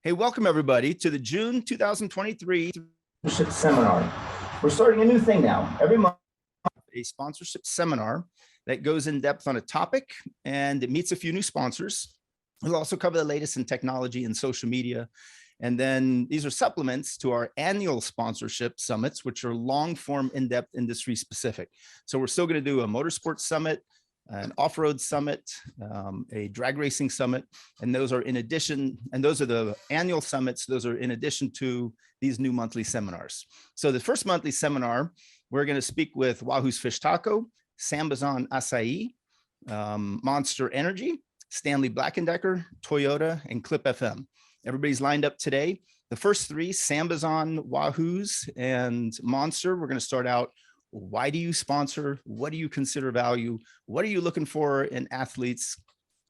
Hey, welcome everybody to the June 2023 seminar. We're starting a new thing now. Every month, a sponsorship seminar that goes in depth on a topic, and it meets a few new sponsors. We'll also cover the latest in technology and social media. And then these are supplements to our annual sponsorship summits, which are long form, in-depth, industry specific. So we're still going to do a motorsports summit, an off-road summit, a drag racing summit, and those are in addition, and those are the annual summits. Those are in addition to these new monthly seminars. So the first monthly seminar, we're going to speak with Wahoo's Fish Taco, Sambazon Acai, Monster Energy, Stanley Black & Decker, Toyota, and Clip FM. Everybody's lined up today. The first three, Sambazon, Wahoo's, and Monster, we're going to start out. Why do you sponsor? What do you consider value? What are you looking for in athletes?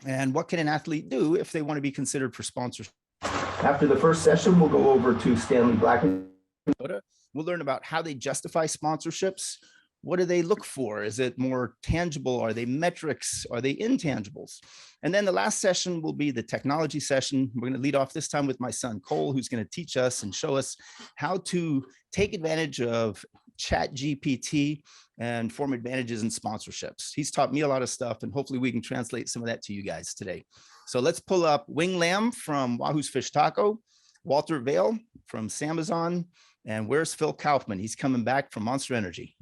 And what can an athlete do if they want to be considered for sponsorship? After the first session, we'll go over to Stanley Black. We'll learn about how they justify sponsorships. What do they look for? Is it more tangible? Are they metrics? Are they intangibles? And then the last session will be the technology session. We're going to lead off this time with my son, Cole, who's going to teach us and show us how to take advantage of ChatGPT and form advantages in sponsorships. He's taught me a lot of stuff, and hopefully we can translate some of that to you guys today. So let's pull up Wing Lam from Wahoo's Fish Taco, Walter Vale from Sambazon, and where's Phil Kaufman? He's coming back from Monster Energy.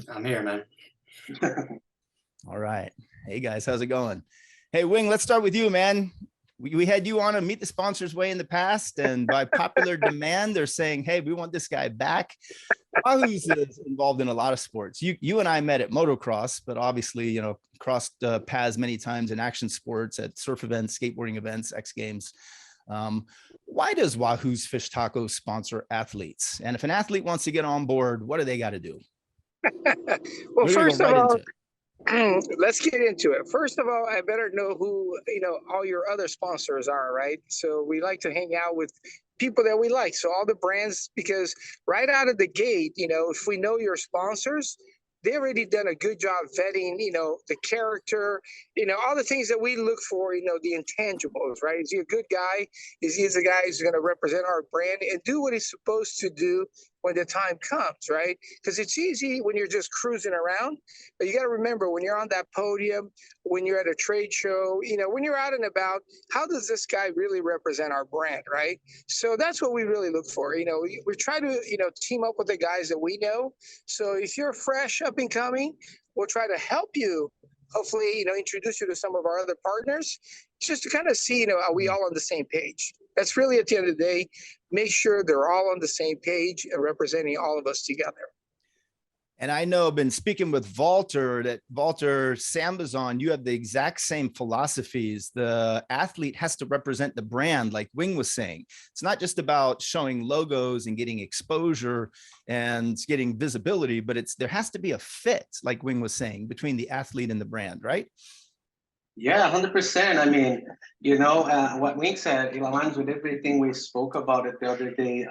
I'm here, man. All right. Hey guys, how's it going? Hey Wing, let's start with you, man. We had you on a Meet the Sponsors way in the past, and by popular demand, they're saying, hey, we want this guy back. Wahoo's is involved in a lot of sports. You and I met at motocross, but obviously, you know, crossed paths many times in action sports, at surf events, skateboarding events, X Games. Why does Wahoo's Fish Taco sponsor athletes? And if an athlete wants to get on board, what do they got to do? Well, first of all, let's get into it. First of all, I better know who, all your other sponsors are, right? So we like to hang out with people that we like. So all the brands, because right out of the gate, if we know your sponsors, they already done a good job vetting, the character, all the things that we look for, the intangibles, right? Is he a good guy? Is he the guy who's going to represent our brand and do what he's supposed to do when the time comes, right? Because it's easy when you're just cruising around, but you got to remember when you're on that podium, when you're at a trade show, when you're out and about, how does this guy really represent our brand, right? So that's what we really look for. We try to, team up with the guys that we know. So if you're fresh, up and coming, we'll try to help you. Hopefully, introduce you to some of our other partners, just to kind of see, are we all on the same page? That's really at the end of the day, make sure they're all on the same page and representing all of us together. And I know I've been speaking with Walter, that Walter Sambazon, you have the exact same philosophies. The athlete has to represent the brand, like Wing was saying. It's not just about showing logos and getting exposure and getting visibility, but there has to be a fit, like Wing was saying, between the athlete and the brand, right? Yeah, 100%. I mean, what Wing said, it aligns with everything we spoke about it the other day,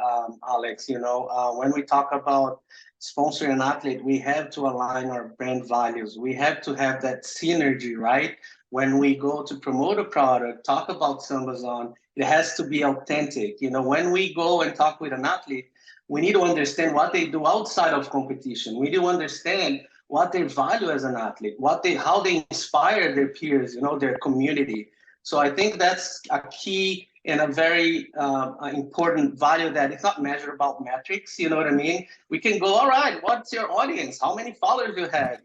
Alex. When we talk about sponsoring an athlete, we have to align our brand values. We have to have that synergy, right? When we go to promote a product, talk about Sambazon, it has to be authentic. When we go and talk with an athlete, we need to understand what they do outside of competition. We need to understand what they value as an athlete, how they inspire their peers, their community. So I think that's a key and a very important value that it's not measured about metrics, you know what I mean? We can go, all right, what's your audience? How many followers you have,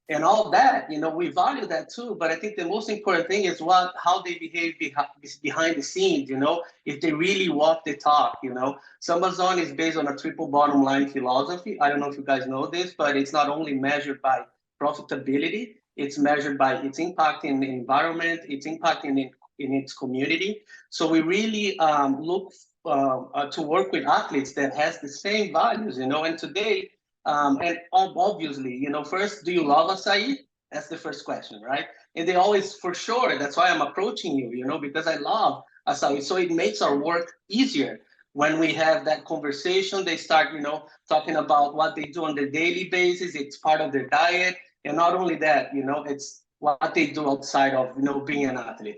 and all that, we value that too. But I think the most important thing is how they behave behind the scenes, if they really walk the talk, Sambazon is based on a triple bottom line philosophy. I don't know if you guys know this, but it's not only measured by profitability, it's measured by its impact in the environment, its impact in its community. So we really look to work with athletes that has the same values, and today, and obviously, first, do you love acai? That's the first question, right? And they always, for sure, that's why I'm approaching you, because I love acai. So it makes our work easier. When we have that conversation, they start, talking about what they do on the daily basis. It's part of their diet. And not only that, it's what they do outside of, being an athlete,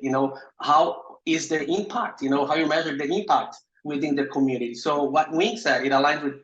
how is the impact, how you measure the impact within the community. So what Wing said, it aligns with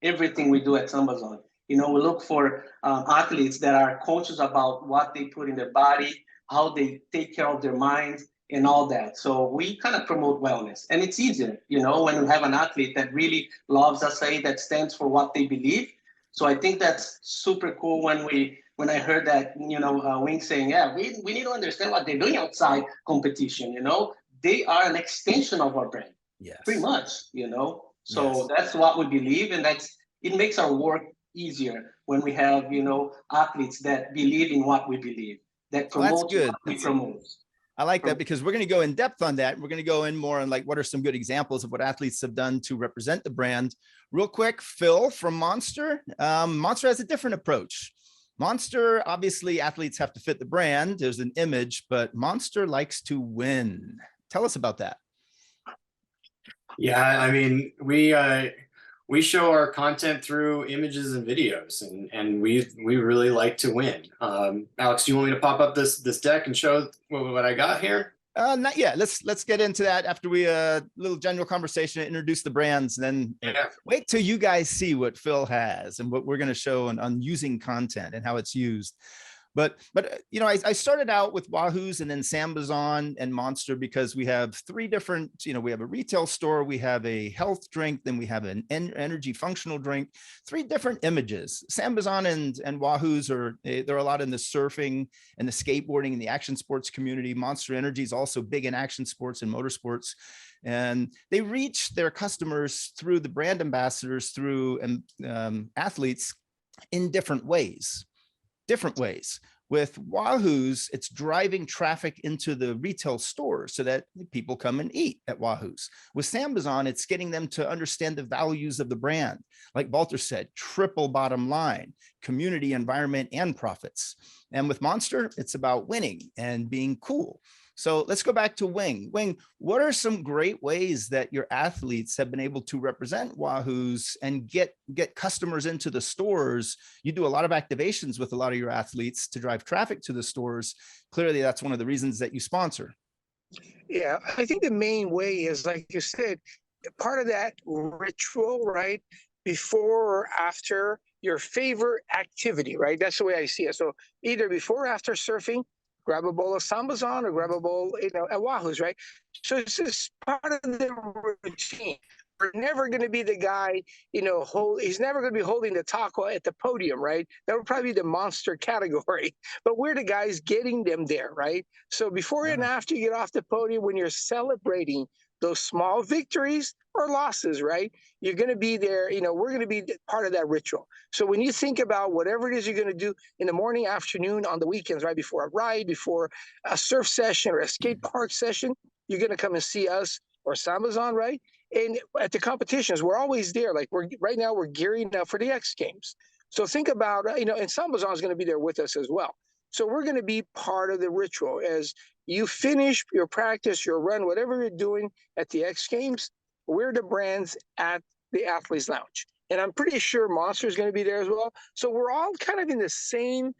everything we do at Sambazon. We look for athletes that are conscious about what they put in their body, how they take care of their minds, and all that. So we kind of promote wellness. And it's easier, when you have an athlete that really loves acai, that stands for what they believe. So I think that's super cool when I heard that, Wing saying, yeah, we need to understand what they're doing outside competition, They are an extension of our brand. Yes. Pretty much, So Yes. that's what we believe, and it makes our work easier when we have, athletes that believe in what we believe, that promote what we promote. I like that, because we're going to go in depth on that. We're going to go in more on like what are some good examples of what athletes have done to represent the brand. Real quick, Phil from Monster. Monster has a different approach. Monster, obviously, athletes have to fit the brand. There's an image, but Monster likes to win. Tell us about that. Yeah, I mean, we show our content through images and videos, and we really like to win. Alex, do you want me to pop up this deck and show what I got here? Not yet. Let's get into that after we little general conversation, introduce the brands, and then wait till you guys see what Phil has and what we're going to show on using content and how it's used. But I started out with Wahoo's and then Sambazon and Monster because we have three different, we have a retail store, we have a health drink, then we have an energy functional drink, three different images. Sambazon and Wahoo's they're a lot in the surfing and the skateboarding and the action sports community. Monster Energy is also big in action sports and motorsports. And they reach their customers through the brand ambassadors, through athletes in different ways. With Wahoo's, it's driving traffic into the retail stores so that people come and eat at Wahoo's. With Sambazon, it's getting them to understand the values of the brand. Like Walter said, triple bottom line, community, environment, and profits. And with Monster, it's about winning and being cool. So let's go back to Wing. Wing, what are some great ways that your athletes have been able to represent Wahoo's and get customers into the stores? You do a lot of activations with a lot of your athletes to drive traffic to the stores. Clearly, that's one of the reasons that you sponsor. Yeah, I think the main way is, like you said, part of that ritual, right? Before or after your favorite activity, right? That's the way I see it. So either before or after surfing, grab a bowl of Sambazon or grab a bowl, at Wahoo's, right? So it's just part of the routine. We're never going to be the guy, he's never going to be holding the taco at the podium, right? That would probably be the Monster category. But we're the guys getting them there, right? So before and after you get off the podium, when you're celebrating those small victories or losses, right? You're going to be there, we're going to be part of that ritual. So when you think about whatever it is you're going to do in the morning, afternoon, on the weekends, right before a ride, before a surf session or a skate park session, you're going to come and see us or Sambazon, right? And at the competitions, we're always there. Like right now, we're gearing up for the X Games. So think about, and Sambazon is going to be there with us as well. So we're going to be part of the ritual as you finish your practice, your run, whatever you're doing at the X Games. We're the brands at the Athletes Lounge. And I'm pretty sure Monster is going to be there as well. So we're all kind of in the same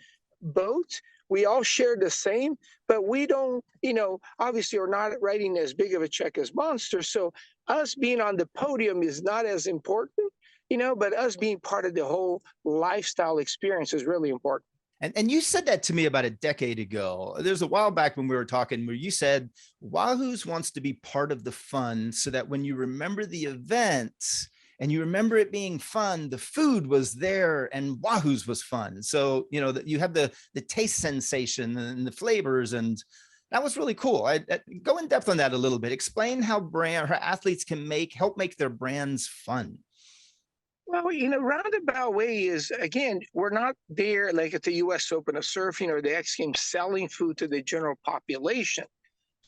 boat. We all share the same, but we don't, obviously we're not writing as big of a check as Monster. So us being on the podium is not as important, but us being part of the whole lifestyle experience is really important. And you said that to me about a decade ago. There's a while back when we were talking where you said Wahoo's wants to be part of the fun so that when you remember the event and you remember it being fun, the food was there and Wahoo's was fun. So, that you have the taste sensation and the flavors, and that was really cool. I go in depth on that a little bit. Explain how athletes can help make their brands fun. Well, roundabout way is, again, we're not there like at the U.S. Open of surfing or the X Games selling food to the general population.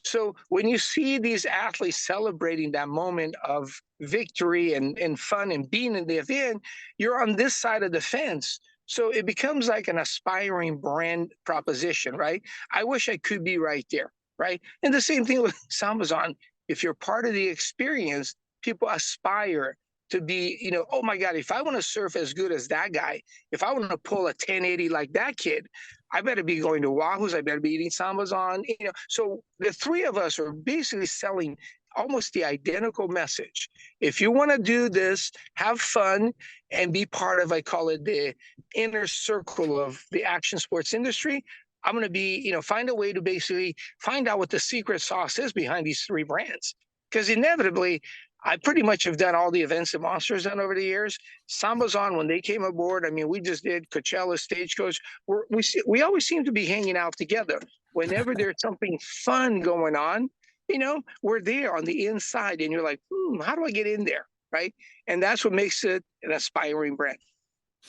So when you see these athletes celebrating that moment of victory and fun and being in the event, you're on this side of the fence. So it becomes like an aspiring brand proposition, right? I wish I could be right there, right? And the same thing with Sambazon. If you're part of the experience, people aspire to be, oh my God, if I want to surf as good as that guy, if I want to pull a 1080 like that kid, I better be going to Wahoo's. I better be eating Sambas on, So the three of us are basically selling almost the identical message. If you want to do this, have fun and be part of, I call it the inner circle of the action sports industry, I'm going to be, find a way to basically find out what the secret sauce is behind these three brands. Because inevitably, I pretty much have done all the events that Monster's done over the years. Samba's on when they came aboard. I mean, we just did Coachella, Stagecoach. We always seem to be hanging out together. Whenever there's something fun going on, we're there on the inside, and you're like, how do I get in there, right? And that's what makes it an aspiring brand.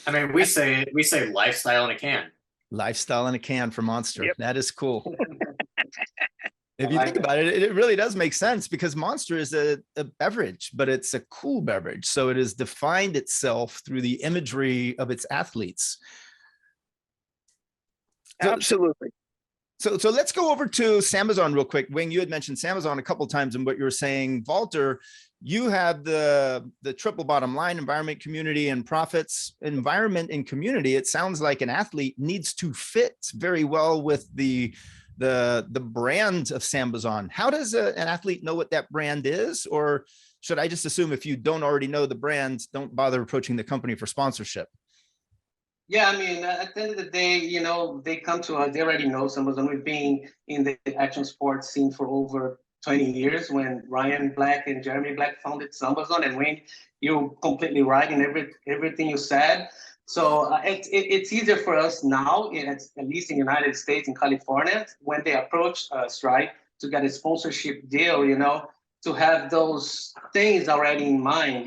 I mean, we say lifestyle in a can. Lifestyle in a can for Monster. Yep. That is cool. If you think about it, it really does make sense, because Monster is a beverage, but it's a cool beverage. So it has defined itself through the imagery of its athletes. Absolutely. So let's go over to Samazon real quick. Wing, you had mentioned Samazon a couple of times in what you were saying. Walter, you have the triple bottom line: environment, community, and profits. Environment and community, it sounds like an athlete needs to fit very well with the brand of Samazon. How does an athlete know what that brand is? Or should I just assume if you don't already know the brand, don't bother approaching the company for sponsorship? Yeah, I mean, at the end of the day, they come to us, they already know Samazon. We've been in the action sports scene for over 20 years when Ryan Black and Jeremy Black founded Samazon. And Wayne, you're completely right in everything you said. So it's easier for us now, at least in the United States, in California, when they approach us, right, to get a sponsorship deal, to have those things already in mind.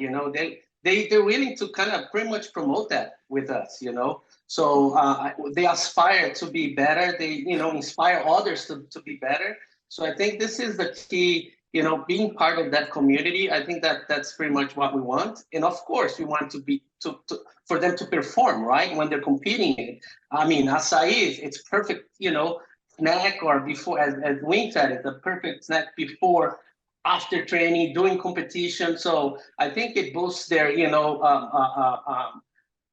They're willing to kind of pretty much promote that with us, So they aspire to be better. They, inspire others to be better. So I think this is the key, being part of that community. I think that's pretty much what we want. And of course, we want for them to perform, right, when they're competing. I mean, acai, it's perfect, snack, or before, as Wayne said, it's a perfect snack before, after training, doing competition. So I think it boosts their,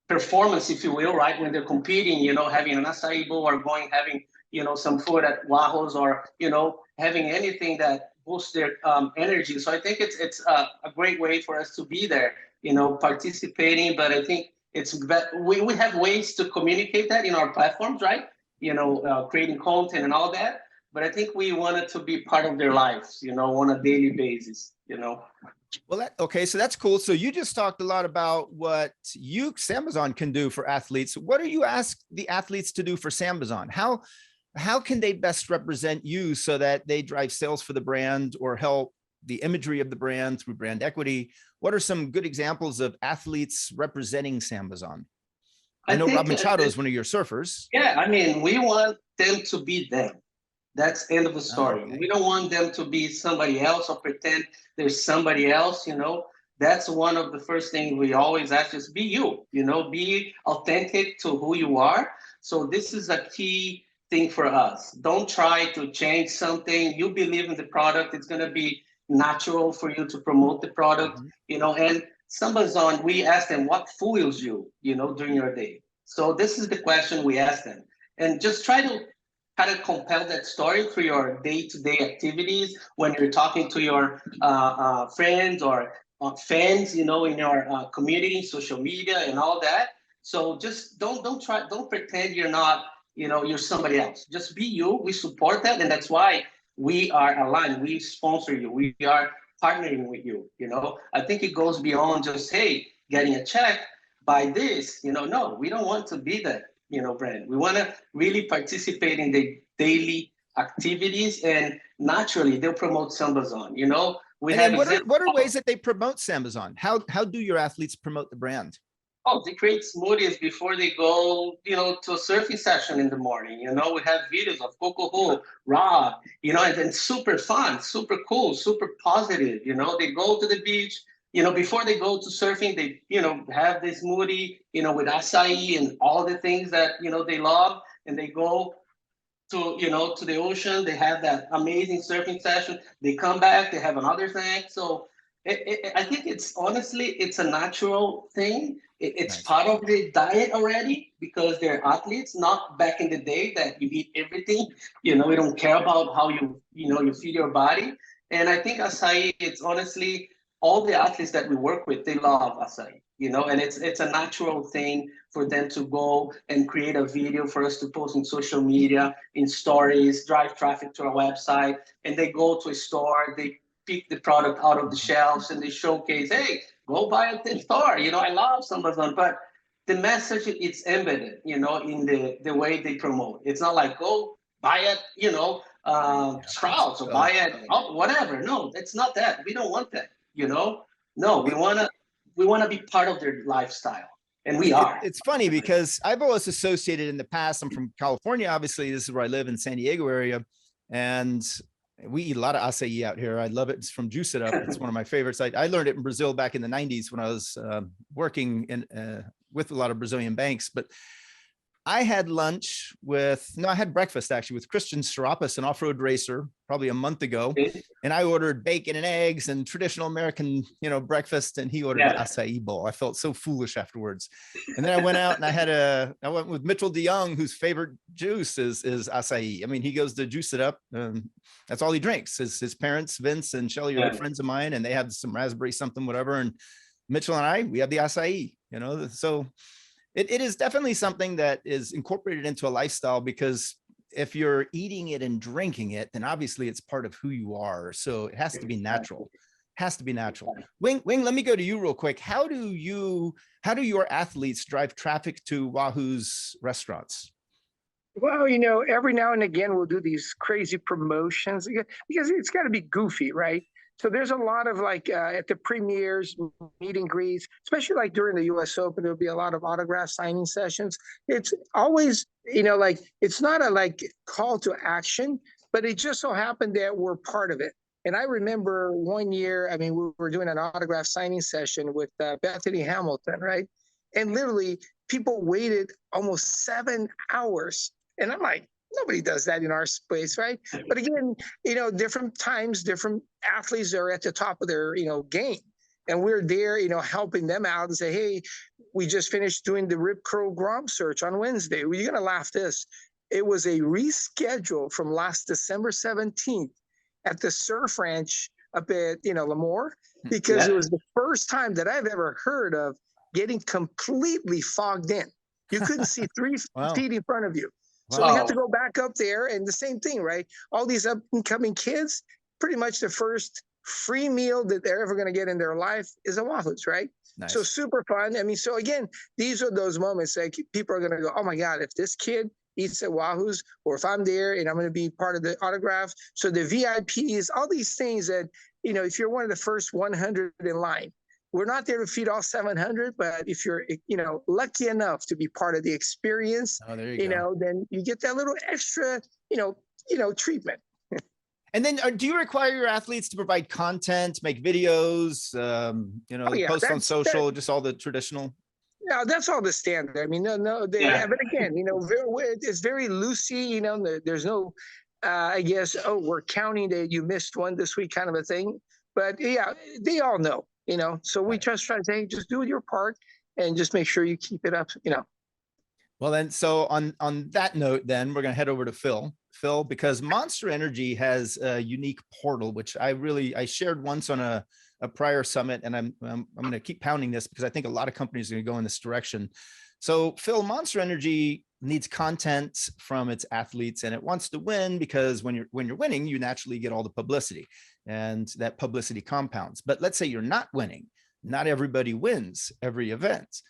performance, if you will, right? When they're competing, having an acai bowl or having, some food at Wahoo's, or, having anything that boosts their energy. So I think it's a great way for us to be there, participating. But I think we have ways to communicate that in our platforms, right? Creating content and all that. But I think we want it to be part of their lives, on a daily basis, Well, okay, so that's cool. So you just talked a lot about what Samazon can do for athletes. What do you ask the athletes to do for Samazon? How can they best represent you so that they drive sales for the brand or help the imagery of the brand through brand equity? What are some good examples of athletes representing Samazon? I know Rob Machado is one of your surfers. Yeah, I mean, we want them to be them. That's the end of the story. Okay. We don't want them to be somebody else or pretend there's somebody else, That's one of the first things we always ask, is be you, be authentic to who you are. So this is a key thing for us. Don't try to change something. You believe in the product. It's going to be natural for you to promote the product, and Samazon, we ask them, what fuels you, during your day? So this is the question we ask them. And just try to kind of compel that story through your day-to-day activities when you're talking to your friends or fans, in your community, social media, and all that. So just don't pretend you're not, you're somebody else. Just be you. We support that, and that's why we are aligned. We sponsor you. We are partnering with you. I think it goes beyond just, hey, getting a check by this. No, we don't want to be that, brand. We want to really participate in the daily activities, and naturally they'll promote Samazon. What are ways that they promote Samazon? How do your athletes promote the brand? Oh, they create smoothies before they go, to a surfing session in the morning. We have videos of Coca-Cola, Rob, and super fun, super cool, super positive. They go to the beach, before they go to surfing, they, have this smoothie, with acai and all the things that, they love, and they go to, to the ocean. They have that amazing surfing session. They come back, they have another thing. So I think it's honestly, it's a natural thing. It's Nice. part of the diet already because they're athletes, not back in the day that you eat everything. You know, we don't care about how you feed your body. And I think acai, it's honestly all the athletes that we work with, they love acai, and it's a natural thing for them to go and create a video for us to post on social media, in stories, drive traffic to our website, and they go to a store, they pick the product out of the shelves and they showcase, hey, go buy it in store. I love some of them, but the message it's embedded, in the way they promote. It's not like go buy it, Sprouts or buy it, whatever. No, it's not that. We don't want that. No, we wanna be part of their lifestyle, and we are. It's funny because I've always associated in the past, I'm from California, obviously this is where I live in San Diego area, and we eat a lot of acai out here. I love it. It's from Juice It Up. It's one of my favorites. I learned it in Brazil back in the 90s when I was working with a lot of Brazilian banks. But I had I had breakfast actually with Christian Serapis, an off-road racer, probably a month ago. And I ordered bacon and eggs and traditional American, breakfast. And he ordered an acai bowl. I felt so foolish afterwards. And then I went out and I went with Mitchell DeYoung, whose favorite juice is acai. I mean, he goes to Juice It Up. That's all he drinks. His parents, Vince and Shelly, are good friends of mine, and they had some raspberry something, whatever. And Mitchell and we have the acai, so it is definitely something that is incorporated into a lifestyle, because if you're eating it and drinking it, then obviously it's part of who you are. So it has to be natural. Wing, let me go to you real quick. How do your athletes drive traffic to Wahoo's restaurants? Well, every now and again, we'll do these crazy promotions because it's got to be goofy, right? So there's a lot of at the premieres, meet and greets, especially like during the US Open, there'll be a lot of autograph signing sessions. It's always, it's not a call to action, but it just so happened that we're part of it. And I remember one year, we were doing an autograph signing session with Bethany Hamilton, right? And literally people waited almost 7 hours. And I'm like, nobody does that in our space, right? But again, different times, different athletes are at the top of their, game. And we're there, helping them out and say, hey, we just finished doing the Rip Curl Grom search on Wednesday. Well, you're going to laugh this. It was a reschedule from last December 17th at the Surf Ranch up at, Lemoore, because it was the first time that I've ever heard of getting completely fogged in. You couldn't see 3 feet in front of you. So we had to go back up there, and the same thing, right? All these up and coming kids, pretty much the first free meal that they're ever going to get in their life is a Wahoo's, right? Nice. So super fun. So again, these are those moments that people are going to go, oh my God, if this kid eats at Wahoo's, or if I'm there and I'm going to be part of the autograph. So the VIPs, all these things that, if you're one of the first 100 in line, we're not there to feed all 700, but if you're, lucky enough to be part of the experience, then you get that little extra, treatment. And then do you require your athletes to provide content, make videos, post on social, just all the traditional? No, that's all the standard. But again, it's very loosey, there's no, I guess, we're counting that you missed one this week kind of a thing. But yeah, they all know. So we just try to say, just do your part and just make sure you keep it up, Well, then, so on that note, then we're going to head over to Phil, because Monster Energy has a unique portal, which I shared once on a prior summit, and I'm going to keep pounding this because I think a lot of companies are going to go in this direction. So Phil, Monster Energy needs content from its athletes, and it wants to win because when you're winning, you naturally get all the publicity, and that publicity compounds. But let's say you're not winning. Not everybody wins every event.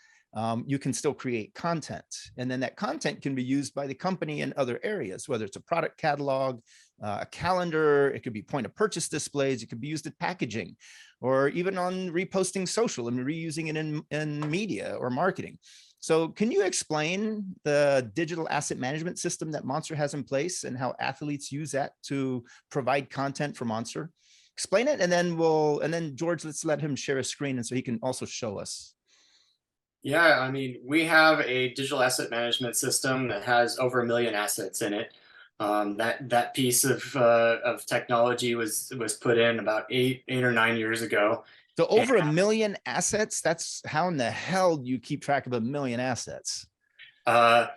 You can still create content, and then that content can be used by the company in other areas, whether it's a product catalog, a calendar, it could be point of purchase displays, it could be used in packaging, or even on reposting social and reusing it in media or marketing. So can you explain the digital asset management system that Monster has in place and how athletes use that to provide content for Monster? Explain it, and then George, let's let him share a screen, and so he can also show us. Yeah, we have a digital asset management system that has over 1 million assets in it. That piece of technology was put in about eight or 9 years ago, So over 1 million assets, that's how in the hell do you keep track of 1 million assets? By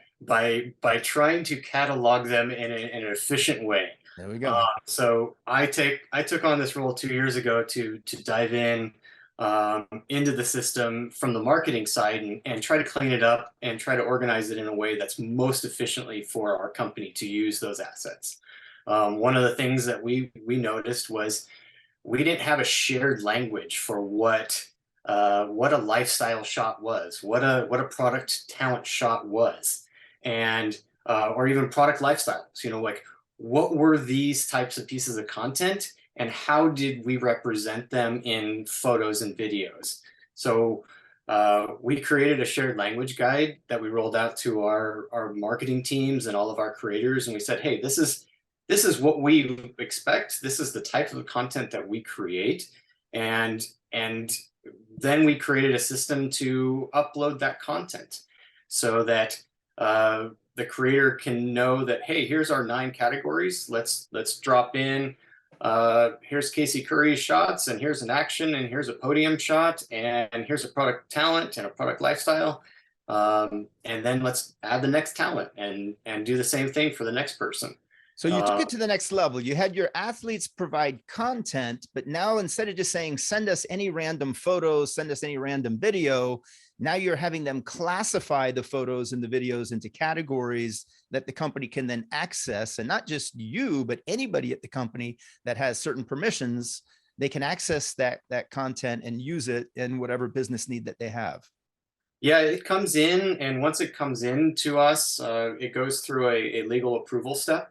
trying to catalog them in an efficient way. There we go. So I took on this role 2 years ago to dive in into the system from the marketing side and try to clean it up and try to organize it in a way that's most efficiently for our company to use those assets. One of the things that we noticed was we didn't have a shared language for what a lifestyle shot was, what a product talent shot was, and or even product lifestyles. You know, like what were these types of pieces of content, and how did we represent them in photos and videos? So we created a shared language guide that we rolled out to our marketing teams and all of our creators, and we said, hey, this is what we expect. This is the type of content that we create, and then we created a system to upload that content so that the creator can know that, hey, here's our 9 categories. Let's drop in. Here's Casey Curry's shots, and here's an action, and here's a podium shot, and here's a product talent and a product lifestyle. And then let's add the next talent and do the same thing for the next person. So you took it to the next level. You had your athletes provide content, but now instead of just saying, send us any random photos, send us any random video, now you're having them classify the photos and the videos into categories that the company can then access. And not just you, but anybody at the company that has certain permissions, they can access that content and use it in whatever business need that they have. Yeah, it comes in, and once it comes in to us, it goes through a legal approval step.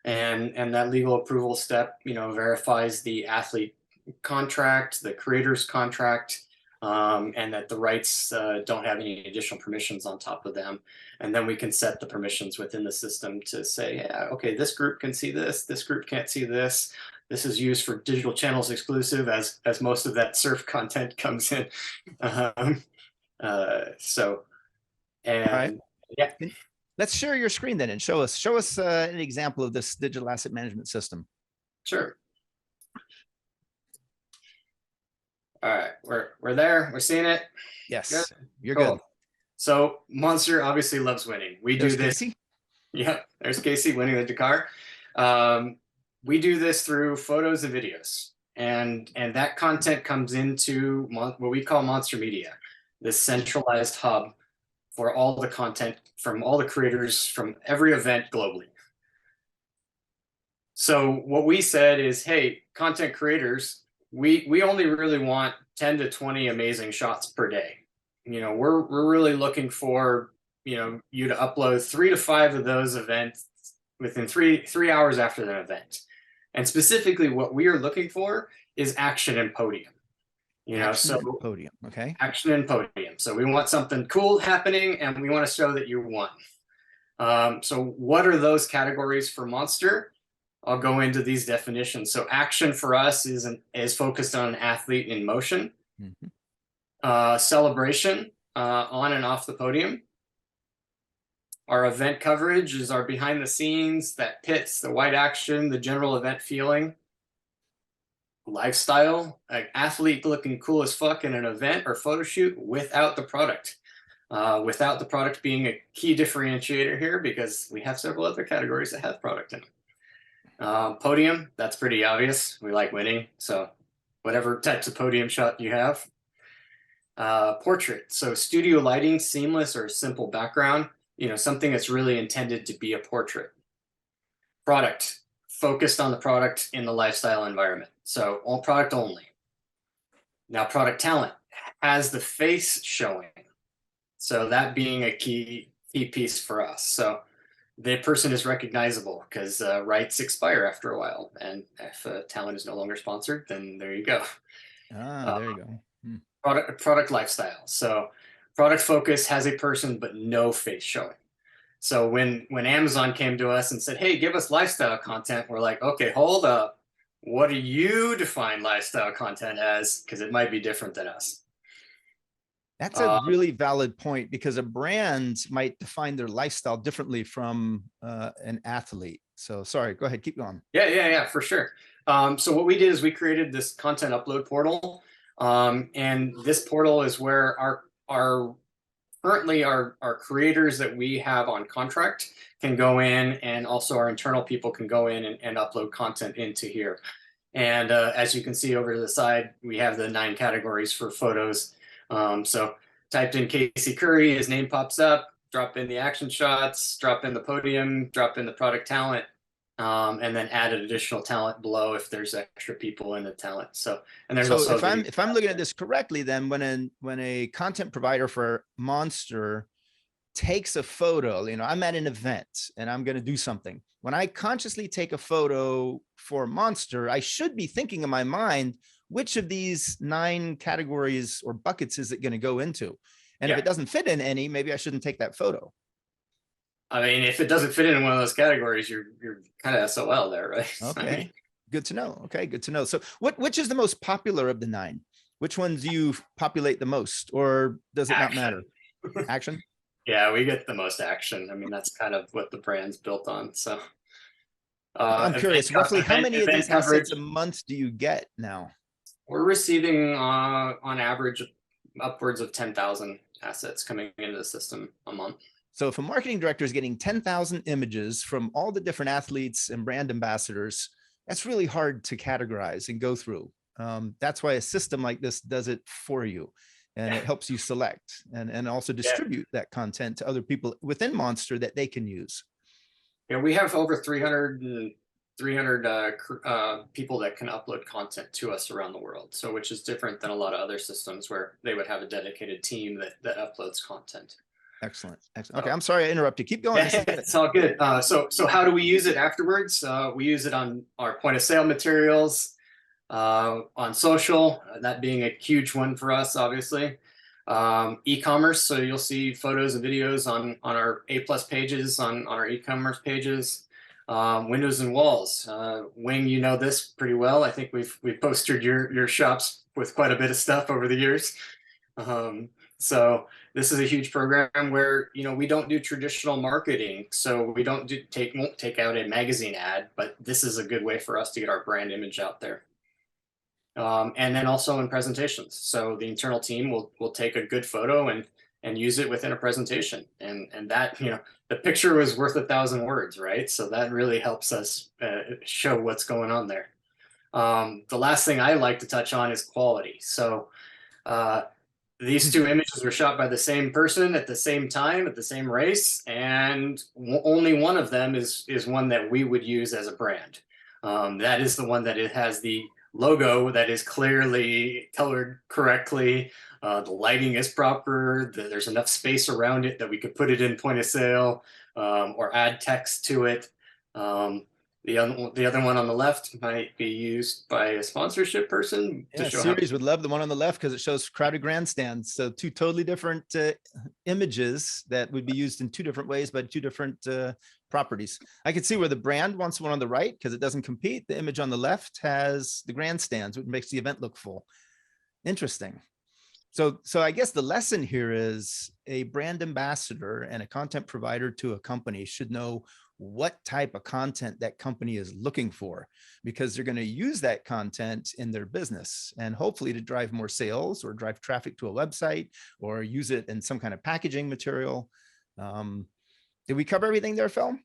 And that legal approval step, you know, verifies the athlete contract, the creator's contract, and that the rights don't have any additional permissions on top of them. And then we can set the permissions within the system to say, yeah, okay, this group can see this group can't see this. This is used for digital channels exclusive, as most of that surf content comes in. Yeah. Let's share your screen then and show us an example of this digital asset management system. Sure. All right, we're there. We're seeing it. Yes, Good. you're Cool. good. So Monster obviously loves winning. We There's do this. Casey. Yeah, there's Casey winning the Dakar. We do this through photos and videos, and that content comes into what we call Monster Media, this centralized hub for all the content from all the creators from every event globally. So what we said is, hey, content creators, we only really want 10 to 20 amazing shots per day. You know, we're really looking for, you know, you to upload 3 to 5 of those events within three hours after the event. And specifically what we are looking for is action and podium. You know, Action and podium. Okay. Action and podium. So we want something cool happening, and we want to show that you won. So what are those categories for Monster? I'll go into these definitions. So action for us is focused on an athlete in motion. Mm-hmm. Celebration on and off the podium. Our event coverage is our behind the scenes, that pits, the white action, the general event feeling. Lifestyle, an athlete looking cool as fuck in an event or photo shoot without the product. Without the product being a key differentiator here, because we have several other categories that have product in them. Podium, that's pretty obvious. We like winning, so whatever types of podium shot you have. Portrait, so studio lighting, seamless or simple background, you know, something that's really intended to be a portrait. Product, focused on the product in the lifestyle environment. So all product only. Now product talent has the face showing. So that being a key piece for us. So the person is recognizable because rights expire after a while. And if talent is no longer sponsored, then there you go. There you go. Product lifestyle. So product focus has a person, but no face showing. So when Amazon came to us and said, hey, give us lifestyle content, we're like, okay, hold up. What do you define lifestyle content as? Because it might be different than us. That's a really valid point, because a brand might define their lifestyle differently from an athlete. So sorry, go ahead, keep going. Yeah, for sure. So what we did is we created this content upload portal And this portal is where currently our creators that we have on contract can go in, and also our internal people can go in and upload content into here. And as you can see over to the side, we have the 9 categories for photos. So typed in Casey Curry, his name pops up, drop in the action shots, drop in the podium, drop in the product talent, and then add an additional talent below if there's extra people in the talent. So, and there's So also if I'm looking at this correctly, then when a content provider for Monster takes a photo, I'm at an event and I'm going to do something. When I consciously take a photo for Monster, I should be thinking in my mind, which of these 9 categories or buckets is it going to go into? And if it doesn't fit in any, maybe I shouldn't take that photo. I mean, if it doesn't fit in one of those categories, you're kind of SOL there, right? Okay, I mean, good to know. Okay, good to know. So which is the most popular of the 9? Which ones do you populate the most, or does it not matter? Action? Yeah, we get the most action. I mean, that's kind of what the brand's built on. So I'm curious, roughly how many of these coverage assets a month do you get now? We're receiving on average upwards of 10,000 assets coming into the system a month. So if a marketing director is getting 10,000 images from all the different athletes and brand ambassadors, that's really hard to categorize and go through. That's why a system like this does it for you. And it helps you select and also distribute that content to other people within Monster that they can use. Yeah, we have over 300 people that can upload content to us around the world. So which is different than a lot of other systems where they would have a dedicated team that uploads content. Excellent. Excellent. Okay, I'm sorry I interrupted. Keep going. It's all good. So how do we use it afterwards? We use it on our point of sale materials, on social, that being a huge one for us, obviously. E-commerce, so you'll see photos and videos on our A+ pages, on our e-commerce pages. Windows and walls. Wing, you know this pretty well. I think we've posted your shops with quite a bit of stuff over the years. So this is a huge program where we don't do traditional marketing, so we won't take out a magazine ad, but this is a good way for us to get our brand image out there. And then also in presentations. So the internal team will take a good photo and use it within a presentation, and that the picture was worth 1,000 words, right? So that really helps us show what's going on there. The last thing I like to touch on is quality. So these 2 images were shot by the same person at the same time at the same race, and only one of them is one that we would use as a brand. That is the one that it has the logo that is clearly colored correctly. The lighting is proper. There's enough space around it that we could put it in point of sale or add text to it. The other one on the left might be used by a sponsorship person. Yeah, series would love the one on the left because it shows crowded grandstands. So 2 totally different images that would be used in 2 different ways by 2 different properties. I could see where the brand wants one on the right because it doesn't compete. The image on the left has the grandstands, which makes the event look full. Interesting. So I guess the lesson here is a brand ambassador and a content provider to a company should know what type of content that company is looking for, because they're going to use that content in their business and hopefully to drive more sales or drive traffic to a website or use it in some kind of packaging material. Did we cover everything there, Phil?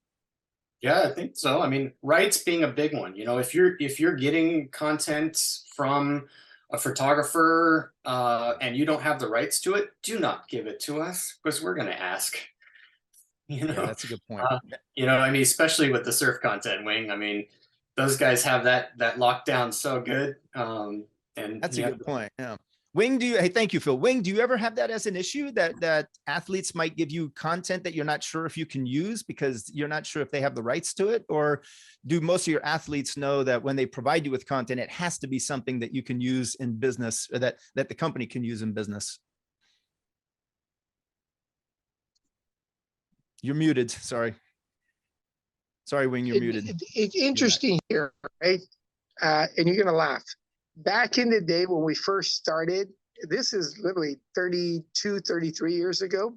Yeah, I think so. I mean, rights being a big one. If you're getting content from a photographer and you don't have the rights to it, do not give it to us because we're going to ask. Yeah, that's a good point. I mean, especially with the surf content, Wing. I mean, those guys have that locked down so good. And that's a good point. Yeah. Wing, hey, thank you, Phil. Wing, do you ever have that as an issue that athletes might give you content that you're not sure if you can use because you're not sure if they have the rights to it? Or do most of your athletes know that when they provide you with content, it has to be something that you can use in business or that the company can use in business? You're muted. Sorry, Wing, you're muted. It's interesting here, right? And you're going to laugh. Back in the day when we first started, this is literally 32, 33 years ago,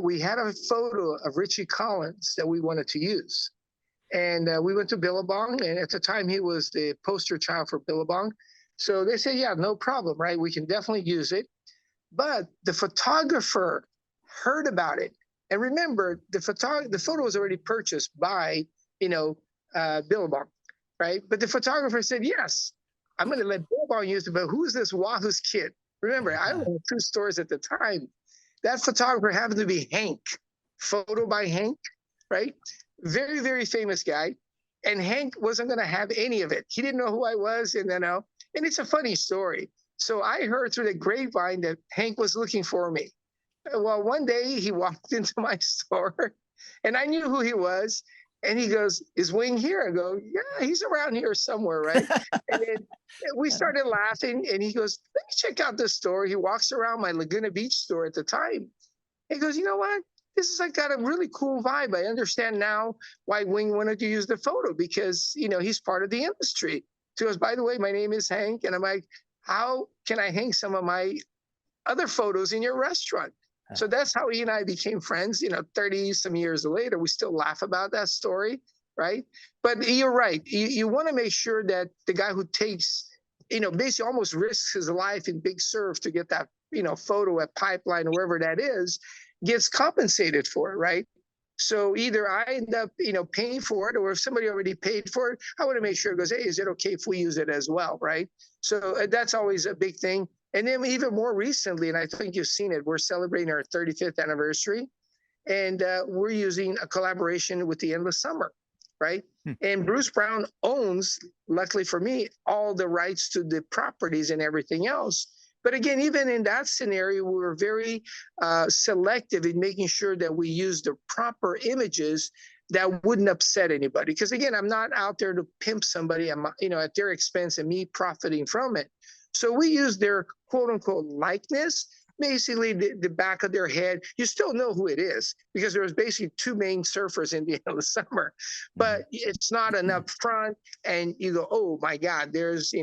we had a photo of Richie Collins that we wanted to use. And we went to Billabong, and at the time he was the poster child for Billabong, So they say, yeah, no problem, right? We can definitely use it. But the photographer heard about it. And remember, the photo was already purchased by, Billabong, right? But the photographer said, yes, I'm going to let Billabong use it, but who's this Wahoo's kid? Remember, I owned 2 stores at the time. That photographer happened to be Hank, photo by Hank, right? Very, very famous guy. And Hank wasn't going to have any of it. He didn't know who I was. And it's a funny story. So I heard through the grapevine that Hank was looking for me. Well, one day he walked into my store and I knew who he was. And he goes, is Wing here? I go, yeah, he's around here somewhere, right? And then we started laughing and he goes, let me check out this store. He walks around my Laguna Beach store at the time. He goes, you know what? This is like got a really cool vibe. I understand now why Wing wanted to use the photo because, he's part of the industry. So he goes, by the way, my name is Hank. And I'm like, how can I hang some of my other photos in your restaurant? So that's how he and I became friends. 30 some years later, we still laugh about that story, right? But you're right. You want to make sure that the guy who takes, basically almost risks his life in Big Surf to get that, photo at Pipeline or wherever that is, gets compensated for it, right? So either I end up, paying for it, or if somebody already paid for it, I want to make sure it goes, hey, is it okay if we use it as well, right? So that's always a big thing. And then even more recently, and I think you've seen it, we're celebrating our 35th anniversary, and we're using a collaboration with the Endless Summer, right? And Bruce Brown owns, luckily for me, all the rights to the properties and everything else. But again, even in that scenario, we were very selective in making sure that we use the proper images that wouldn't upset anybody. Because again, I'm not out there to pimp somebody, at their expense and me profiting from it. So we use their quote unquote likeness, basically the back of their head. You still know who it is because there was basically 2 main surfers in the end of the summer, but it's not an upfront and you go, oh my God, there's,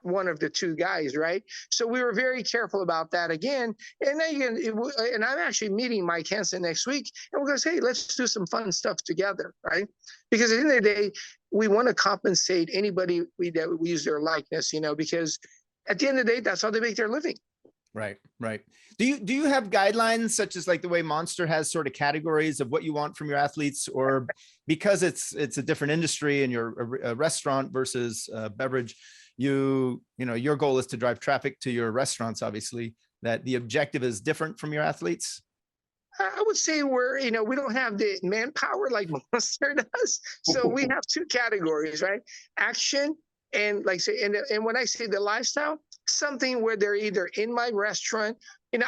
one of the 2 guys, right? So we were very careful about that again. And again, and I'm actually meeting Mike Henson next week, and we're going to say, hey, let's do some fun stuff together, right? Because at the end of the day, we want to compensate anybody that we use their likeness, because at the end of the day, that's how they make their living. Right. Do you have guidelines such as like the way Monster has sort of categories of what you want from your athletes, or because it's a different industry and you're a restaurant versus a beverage, your goal is to drive traffic to your restaurants, obviously, that the objective is different from your athletes? I would say we don't have the manpower like Monster does. So we have 2 categories, right? Action and and when I say the lifestyle, something where they're either in my restaurant,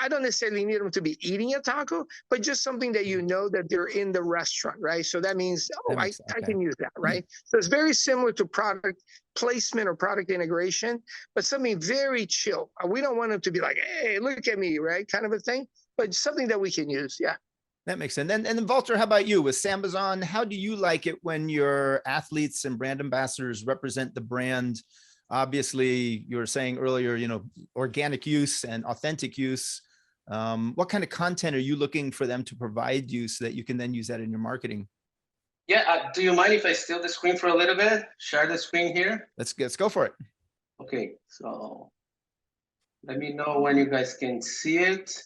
I don't necessarily need them to be eating a taco, but just something that that they're in the restaurant, right? So that means, I can use that, right? So it's very similar to product placement or product integration, but something very chill. We don't want them to be like, hey, look at me, right? Kind of a thing, but something that we can use, yeah. That makes sense. And then Walter, how about you with Sambazon? How do you like it when your athletes and brand ambassadors represent the brand? Obviously, you were saying earlier, organic use and authentic use. What kind of content are you looking for them to provide you so that you can then use that in your marketing? Yeah. Do you mind if I steal the screen for a little bit? Share the screen here. Let's go for it. Okay. So let me know when you guys can see it.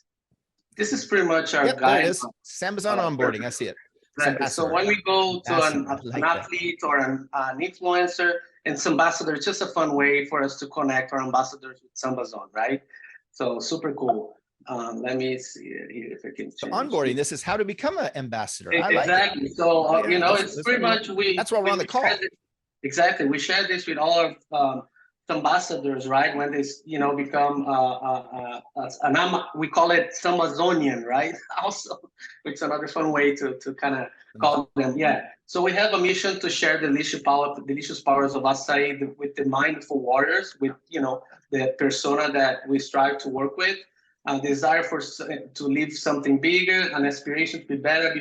This is pretty much our guide. There it is. Sambazon onboarding. I see it. Exactly. So when we go to an athlete or an influencer, and Sambassador, it's just a fun way for us to connect our ambassadors with Sambazon, right? So super cool. Let me see here if I can change. So onboarding, this is how to become an ambassador. Exactly. Like so, it's pretty much that's why we're on the call. Exactly. We share this with all of ambassadors, right? When they, become we call it Sambazonian, right? Also, it's another fun way to kind of call them. Yeah. So we have a mission to share the delicious powers of acai with the mindful warriors, with the persona that we strive to work with, a desire to live something bigger, an aspiration to be better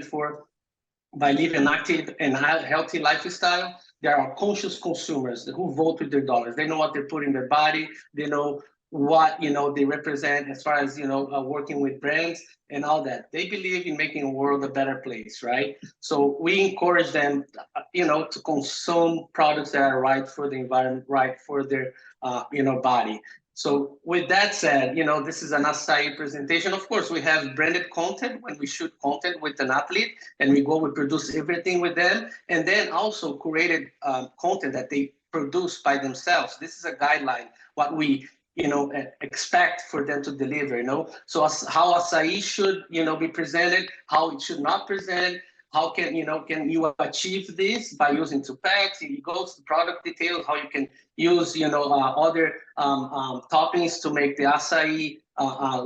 by living an active and healthy lifestyle. There are conscious consumers who vote with their dollars. They know what they put in their body. They know what they represent as far as working with brands and all that. They believe in making a world a better place, right? So we encourage them to consume products that are right for the environment, right for their body. So with that said, this is an acai presentation. Of course, we have branded content when we shoot content with an athlete, and we produce everything with them, and then also curated content that they produce by themselves. This is a guideline, what we expect for them to deliver, So how acai should, be presented, how it should not present, how can you achieve this by using 2 packs? It goes to product details, how you can use, other toppings to make the acai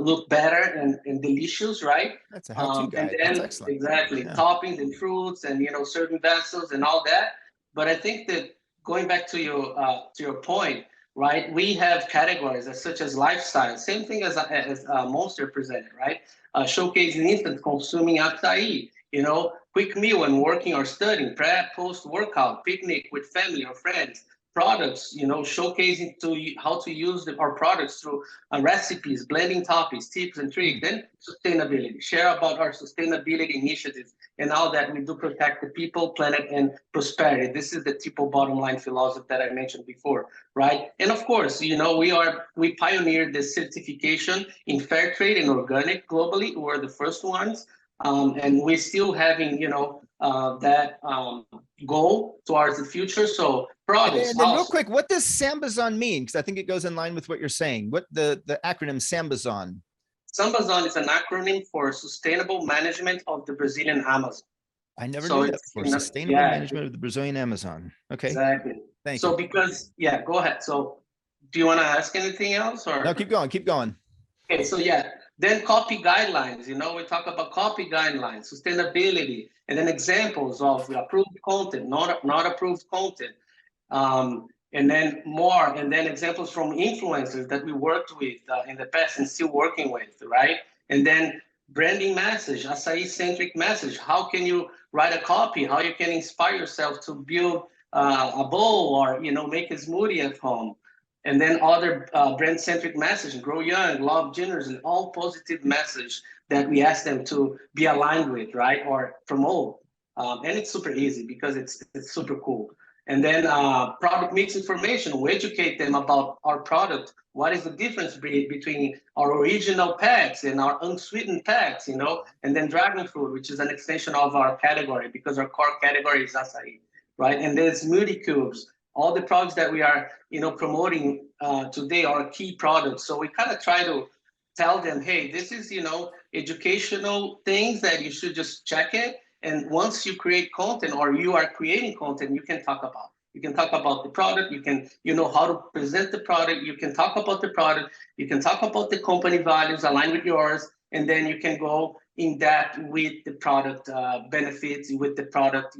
look better and delicious, right? That's a how-to guide. And then, That's excellent. exactly, Yeah. toppings and fruits and, serving vessels and all that. But I think that going back to your point, right? We have categories such as lifestyle, same thing as Monster presented, right? Showcasing infants consuming acai, quick meal when working or studying, prep, post-workout, picnic with family or friends, products, showcasing how to use our products through recipes, blending topics, tips and tricks, then sustainability, share about our sustainability initiatives and how that we do protect the people, planet, and prosperity. This is the triple bottom line philosophy that I mentioned before, right? And of course, we pioneered this certification in fair trade and organic globally. We're the first ones. And we're still having, that goal towards the future. So products. And then real quick, what does Sambazon mean? Because I think it goes in line with what you're saying. What the acronym Sambazon? Sambazon is an acronym for Sustainable Management of the Brazilian Amazon. I never knew that before. Sustainable Management of the Brazilian Amazon. Okay. Exactly. Thank you. So because, go ahead. So do you want to ask anything else? Or no, keep going. Keep going. Okay, so then copy guidelines, we talk about copy guidelines, sustainability, and then examples of approved content, not approved content, and then more, and then examples from influencers that we worked with in the past and still working with, right? And then branding message, acai-centric message. How can you write a copy? How you can inspire yourself to build a bowl or, make a smoothie at home? And then other brand-centric message, grow young, love generous, and all positive message that we ask them to be aligned with, right? Or promote. And it's super easy because it's super cool. And then product mix information, we educate them about our product. What is the difference between our original packs and our unsweetened packs, and then dragon fruit, which is an extension of our category because our core category is acai, right? And then smoothie cubes. All the products that we are, promoting today are key products. So we kind of try to tell them, hey, this is, educational things that you should just check it. And once you create content or you are creating content, you can talk about. You can talk about the product. You can, how to present the product. You can talk about the product. You can talk about the company values aligned with yours. And then you can go in depth with the product benefits, with the product,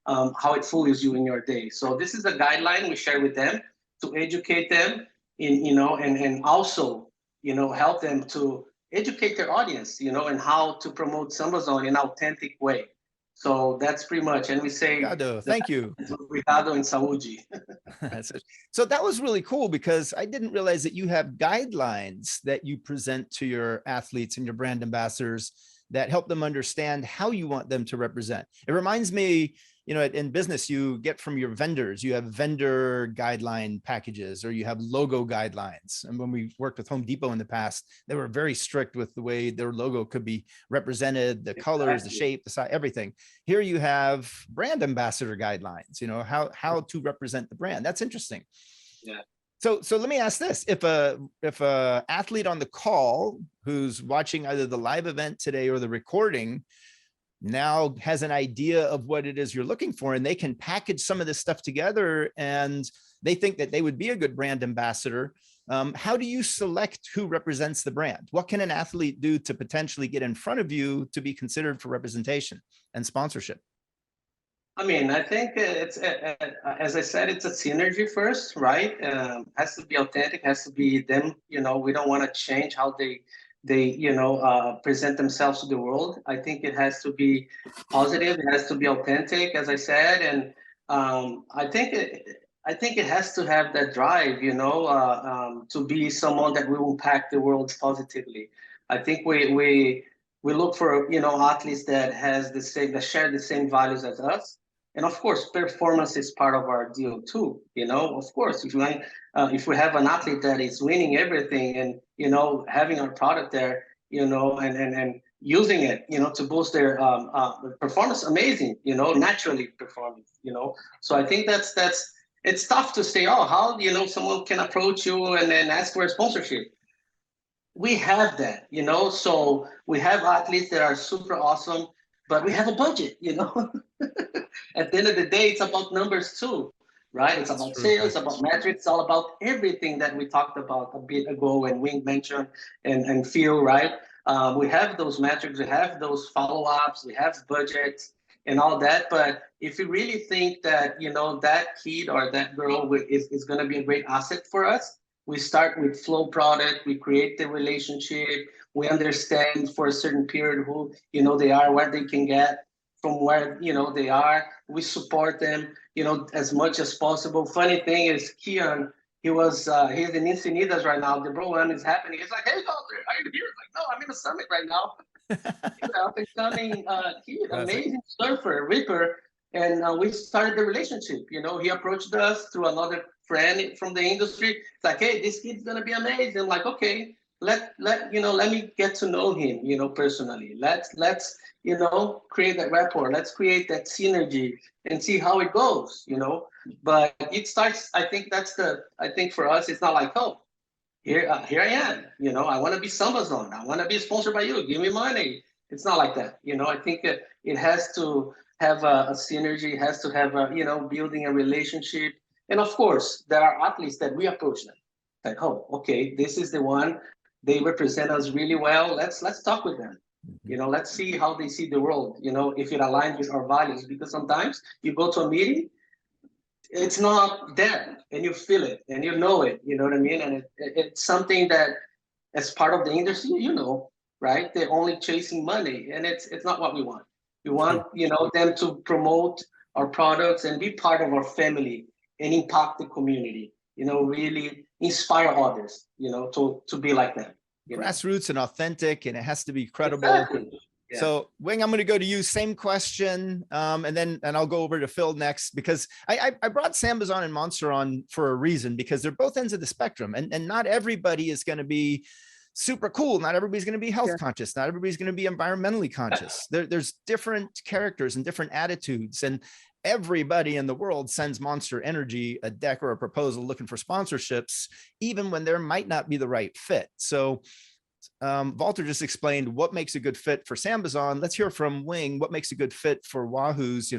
how it fools you in your day. So this is a guideline we share with them to educate them in, and also, help them to educate their audience, and how to promote Sambazon in an authentic way. So that's pretty much, and we say, Obrigado. Thank you. Obrigado and saúde. So that was really cool because I didn't realize that you have guidelines that you present to your athletes and your brand ambassadors that help them understand how you want them to represent. It reminds me, in business, you get from your vendors, you have vendor guideline packages or you have logo guidelines. And when we worked with Home Depot in the past, they were very strict with the way their logo could be represented, the colors, the shape, the size, everything. Here you have brand ambassador guidelines, how to represent the brand. That's interesting. Yeah. So let me ask this: if a athlete on the call who's watching either the live event today or the recording now has an idea of what it is you're looking for, and they can package some of this stuff together, and they think that they would be a good brand ambassador, how do you select who represents the brand? What can an athlete do to potentially get in front of you to be considered for representation and sponsorship? I mean, I think it's, as I said, it's a synergy first, right? Has to be authentic, has to be them, we don't want to change how they present themselves to the world. I think it has to be positive, it has to be authentic, as I said. And I think I think it has to have that drive, to be someone that will impact the world positively. I think we look for athletes that has the same that share the same values as us, and of course, performance is part of our deal too. Of course, if we have an athlete that is winning everything and having our product there, and using it, to boost their performance, amazing, naturally performing, So I think that's it's tough to say, oh, how someone can approach you and then ask for a sponsorship. We have that, so we have athletes that are super awesome, but we have a budget, At the end of the day, it's about numbers too, right? It's about sales, about metrics, it's all about everything that we talked about a bit ago and Wing mentioned and Phil, right? We have those metrics, we have those follow-ups, we have budgets and all that. But if you really think that, that kid or that girl is going to be a great asset for us, we start with flow product, we create the relationship, we understand for a certain period who, they are, what they can get from where, they are. We support them, as much as possible. Funny thing is, Keon, he's in Encinitas right now. The program is happening. He's like, hey, Walter, are you here? Like, no, I'm in a summit right now. Incoming kid, amazing surfer, ripper. And we started the relationship. He approached us through another friend from the industry. It's like, hey, this kid's gonna be amazing. I'm like, okay, let me get to know him, personally. Let's create that rapport. Let's create that synergy and see how it goes, But it starts. I think for us, it's not like, oh, here I am. I want to be Samba Zone. I want to be sponsored by you. Give me money. It's not like that. I think it has to have a synergy. It has to have building a relationship. And of course, there are athletes that we approach them. Like, oh, okay, this is the one. They represent us really well. Let's talk with them. Let's see how they see the world. If it aligns with our values. Because sometimes you go to a meeting, it's not there, and you feel it, and you know it. You know what I mean? And it's something that, as part of the industry, right? They're only chasing money, and it's not what we want. We want them to promote our products and be part of our family and impact the community. Really inspire others. To be like them. Grassroots and authentic, and it has to be credible. Exactly. Yeah. So Wing, I'm going to go to you. Same question. And I'll go over to Phil next, because I brought Sambazon and Monster on for a reason, because they're both ends of the spectrum, and not everybody is going to be super cool. Not everybody's going to be health conscious. Not everybody's going to be environmentally conscious. There's different characters and different attitudes, and everybody in the world sends Monster Energy a deck or a proposal looking for sponsorships, even when there might not be the right fit. So Walter just explained what makes a good fit for Sambazon. Let's hear from Wing. What makes a good fit for Wahoo's?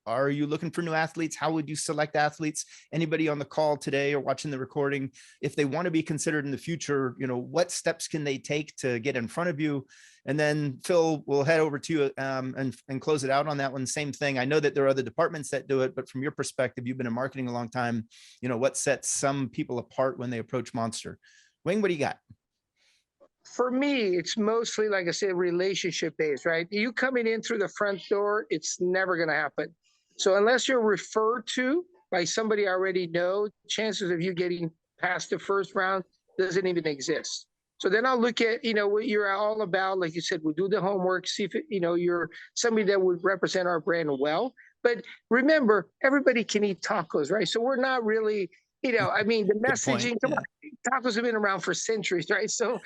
Are you looking for new athletes? How would you select athletes? Anybody on the call today or watching the recording, if they want to be considered in the future, what steps can they take to get in front of you? And then Phil, we'll head over to you and close it out on that one. Same thing. I know that there are other departments that do it, but from your perspective, you've been in marketing a long time. What sets some people apart when they approach Monster? Wing, what do you got? For me, it's mostly, like I said, relationship based, right? You coming in through the front door, it's never going to happen. So unless you're referred to by somebody I already know, chances of you getting past the first round doesn't even exist. So then I'll look at, what you're all about. Like you said, we'll do the homework, see if, you're somebody that would represent our brand well. But remember, everybody can eat tacos, right? So we're not really, the messaging, tacos have been around for centuries, right? So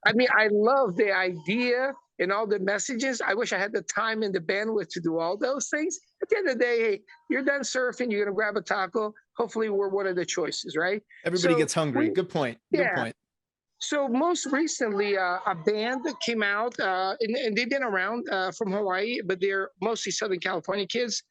I love the idea and all the messages. I wish I had the time and the bandwidth to do all those things. At the end of the day, hey, you're done surfing, you're going to grab a taco. Hopefully we're one of the choices, right? Everybody gets hungry. Good point. Good point. So most recently, a band that came out, and they've been around from Hawaii, but they're mostly Southern California kids,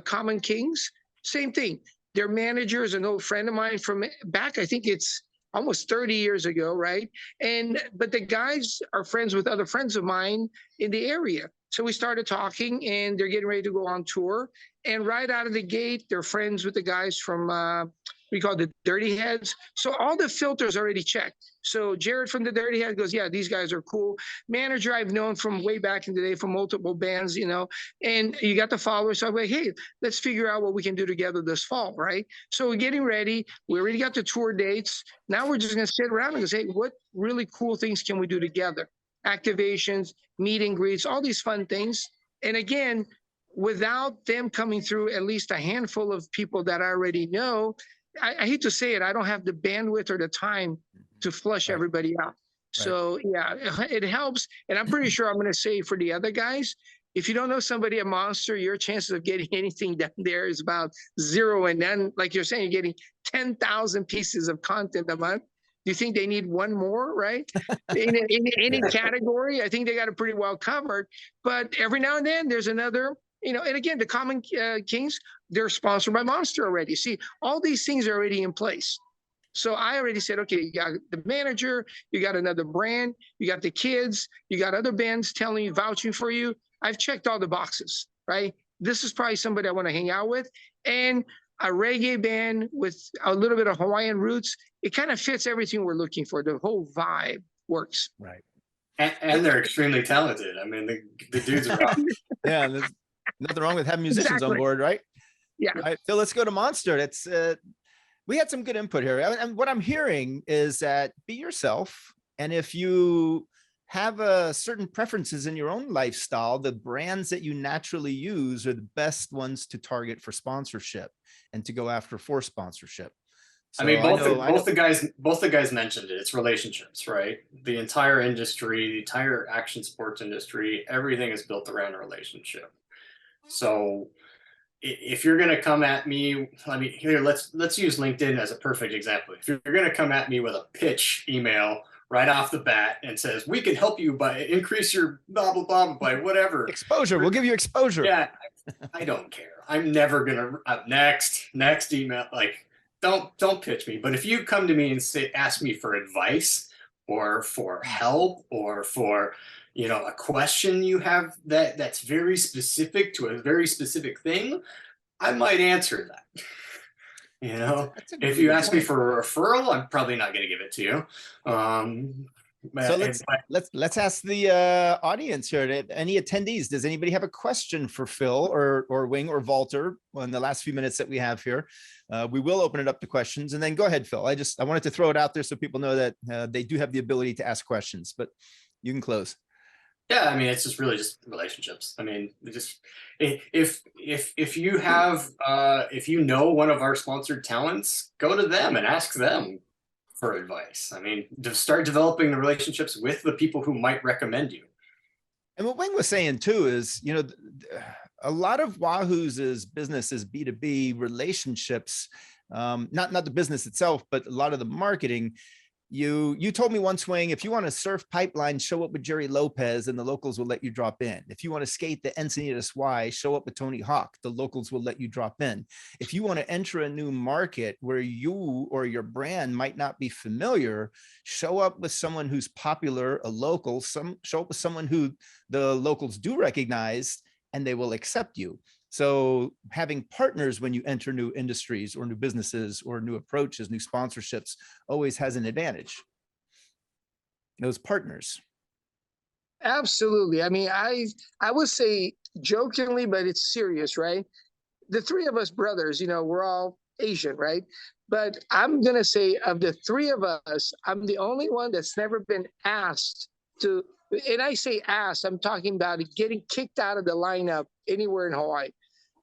Common Kings, same thing. Their manager is an old friend of mine from back, I think it's almost 30 years ago, right? But the guys are friends with other friends of mine in the area. So we started talking, and they're getting ready to go on tour. And right out of the gate, they're friends with the guys from we call the dirty heads. So all the filters already checked. So Jared from the Dirty Head goes, yeah, these guys are cool. Manager I've known from way back in the day from multiple bands, you know, and you got the followers. So I'm like, hey, let's figure out what we can do together this fall, right? So we're getting ready. We already got the tour dates. Now we're just going to sit around and say, what really cool things can we do together? Activations, meet and greets, all these fun things. And again, without them coming through at least a handful of people that I already know, I hate to say it, I don't have the bandwidth or the time to flush everybody out. So yeah, it helps. And I'm pretty sure I'm going to say for the other guys, if you don't know somebody at Monster, your chances of getting anything down there is about 0. And then, like you're saying, you're getting 10,000 pieces of content a month. Do you think they need one more, right? In any category, I think they got it pretty well covered. But every now and then there's another, you know, and again, the Common Kings, they're sponsored by Monster already. See, all these things are already in place. So I already said, okay, you got the manager, you got another brand, you got the kids, you got other bands telling you, vouching for you. I've checked all the boxes, right? This is probably somebody I want to hang out with. And a reggae band with a little bit of Hawaiian roots, it kind of fits everything we're looking for. The whole vibe works. Right. And they're extremely talented. I mean, the dudes are rock. Yeah, there's nothing wrong with having musicians on board, right? Yeah. All right, Phil, let's go to Monster. It's we had some good input here. And what I'm hearing is that be yourself. And if you have certain preferences in your own lifestyle, the brands that you naturally use are the best ones to target for sponsorship and to go after for sponsorship. So I mean, both the guys mentioned it. It's relationships, right? The entire industry, the entire action sports industry, everything is built around a relationship. So if you're going to come at me, I mean, here, let's use LinkedIn as a perfect example. If you're going to come at me with a pitch email right off the bat and says, we can help you by increase your blah, blah, blah, by whatever. Exposure. We'll give you exposure. Yeah. I don't care. I'm never going to next email. Like, don't pitch me. But if you come to me and ask me for advice or for help or for, you know, a question you have that's very specific to a very specific thing, I might answer that. You know, if you ask me for a referral, I'm probably not going to give it to you. So let's ask the audience here. Any attendees? Does anybody have a question for Phil or Wing or Walter in the last few minutes that we have here? We will open it up to questions, and then go ahead, Phil. I wanted to throw it out there so people know that they do have the ability to ask questions, but you can close. Yeah, I mean, it's just really just relationships. I mean, just if you have if you know one of our sponsored talents, go to them and ask them for advice. I mean, to start developing the relationships with the people who might recommend you. And what Wing was saying too is, you know, a lot of Wahoo's business is B2B relationships, not the business itself, but a lot of the marketing. You told me once, Wing, if you want to surf pipeline, show up with Jerry Lopez and the locals will let you drop in. If you want to skate the Encinitas Y, show up with Tony Hawk, the locals will let you drop in. If you want to enter a new market where you or your brand might not be familiar, show up with someone who's popular, a local, show up with someone who the locals do recognize and they will accept you. So having partners when you enter new industries or new businesses or new approaches, new sponsorships always has an advantage. Those partners. Absolutely. I mean, I would say jokingly, but it's serious, right? The three of us brothers, you know, we're all Asian, right? But I'm going to say of the three of us, I'm the only one that's never been asked to, and I say asked, I'm talking about getting kicked out of the lineup anywhere in Hawaii.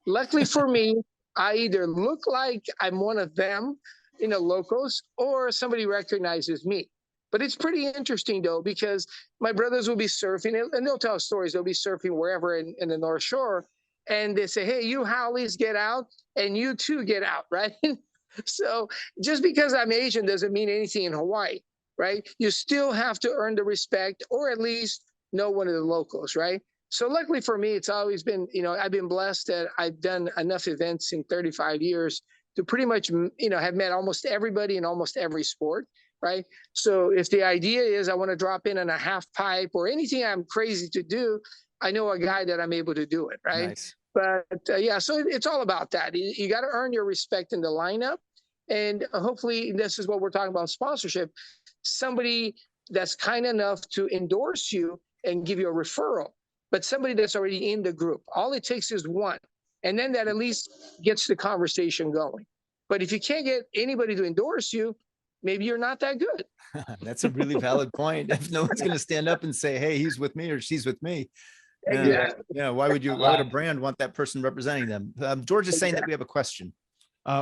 Luckily for me, I either look like I'm one of them, you know, locals, or somebody recognizes me. But it's pretty interesting, though, because my brothers will be surfing, and they'll tell stories. They'll be surfing wherever in the North Shore, and they say, hey, you Hollies get out, and you too get out, right? So just because I'm Asian doesn't mean anything in Hawaii, right? You still have to earn the respect, or at least know one of the locals, right? So luckily for me, it's always been, you know, I've been blessed that I've done enough events in 35 years to pretty much, you know, have met almost everybody in almost every sport, right? So if the idea is I want to drop in on a half pipe or anything I'm crazy to do, I know a guy that I'm able to do it, right? Nice. But yeah, so it's all about that. You got to earn your respect in the lineup. And hopefully this is what we're talking about, sponsorship, somebody that's kind enough to endorse you and give you a referral, but somebody that's already in the group. All it takes is one. And then that at least gets the conversation going. But if you can't get anybody to endorse you, maybe you're not that good. That's a really valid point. If no one's going to stand up and say, hey, he's with me or she's with me. Exactly. Yeah. Why would a brand want that person representing them? George is saying that we have a question.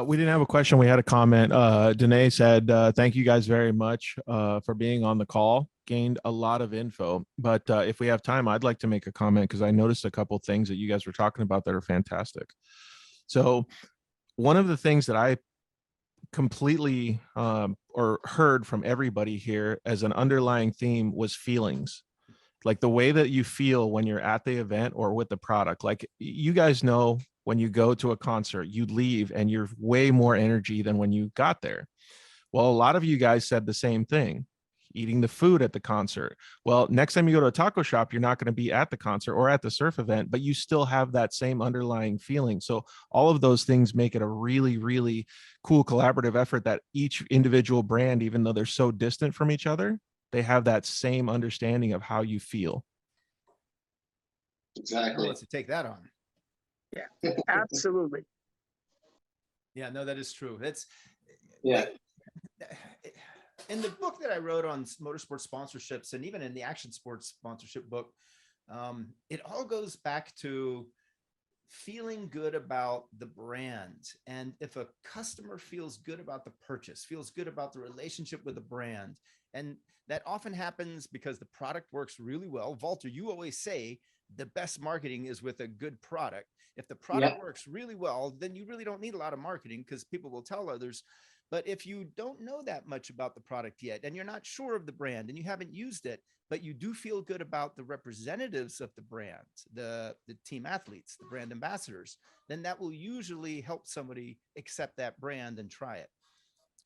We didn't have a question. We had a comment. Danae said, thank you guys very much for being on the call. Gained a lot of info. But if we have time, I'd like to make a comment because I noticed a couple of things that you guys were talking about that are fantastic. So one of the things that I completely or heard from everybody here as an underlying theme was feelings. Like the way that you feel when you're at the event or with the product. Like you guys know, when you go to a concert, you leave and you're way more energy than when you got there. Well, a lot of you guys said the same thing, eating the food at the concert. Well, next time you go to a taco shop, you're not going to be at the concert or at the surf event, but you still have that same underlying feeling. So all of those things make it a really, really cool collaborative effort that each individual brand, even though they're so distant from each other, they have that same understanding of how you feel. Exactly. Let's take that on. Yeah, absolutely. Yeah, no, that is true. It's Yeah. In the book that I wrote on motorsport sponsorships, and even in the action sports sponsorship book, it all goes back to feeling good about the brand. And if a customer feels good about the purchase, feels good about the relationship with the brand, and that often happens because the product works really well. Walter, you always say the best marketing is with a good product. If the product works really well, then you really don't need a lot of marketing because people will tell others. But if you don't know that much about the product yet, and you're not sure of the brand and you haven't used it, but you do feel good about the representatives of the brand, the team athletes, the brand ambassadors, then that will usually help somebody accept that brand and try it.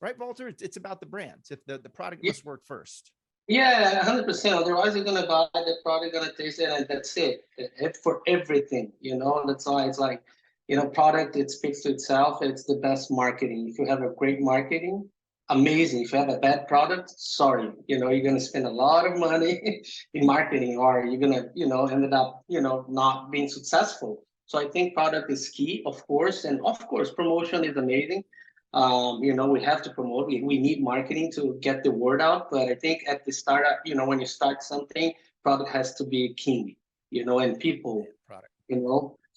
Right, Walter? It's about the brand. If the product must work first. Yeah, 100%. Otherwise, you're gonna buy the product, gonna taste it, and that's it. For everything, That's why it's like, product. It speaks to itself. It's the best marketing. If you have a great marketing, amazing. If you have a bad product, sorry, you're gonna spend a lot of money in marketing, or you're gonna, ended up, not being successful. So I think product is key, of course, and of course, promotion is amazing. We have to promote. We need marketing to get the word out. But I think at the start, when you start something, product has to be king, and people, Product.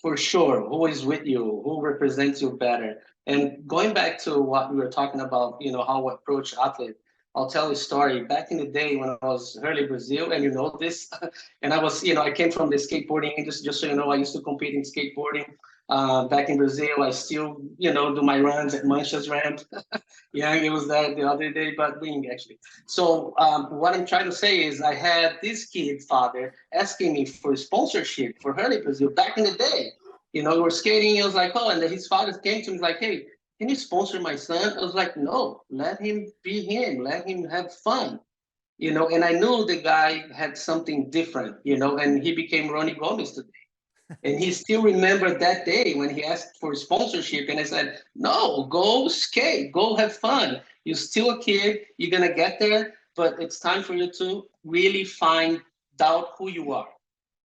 For sure, who is with you, who represents you better. And going back to what we were talking about, how we approach athlete, I'll tell you a story. Back in the day when I was early Brazil, and this, and I was, I came from the skateboarding industry, just so you know, I used to compete in skateboarding. Back in Brazil, I still, do my runs at Manchas ramp. Yeah, it was that the other day, but wing actually. So what I'm trying to say is I had this kid's father asking me for sponsorship for Hurley Brazil back in the day. We were skating. He was like, oh, and then his father came to me like, hey, can you sponsor my son? I was like, no, let him be him. Let him have fun. And I knew the guy had something different, and he became Ronnie Gomez today. And he still remembered that day when he asked for sponsorship. And I said, no, go skate, go have fun. You're still a kid, you're going to get there, but it's time for you to really find out who you are.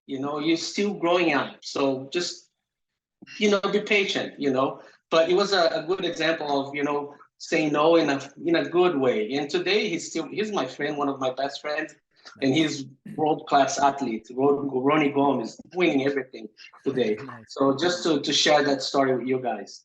You're still growing up. So just, be patient, But it was a good example of, saying no in a good way. And today he's my friend, one of my best friends. And he's world-class athlete, Ronnie Gomez, winning everything today. Nice. So just to share that story with you guys.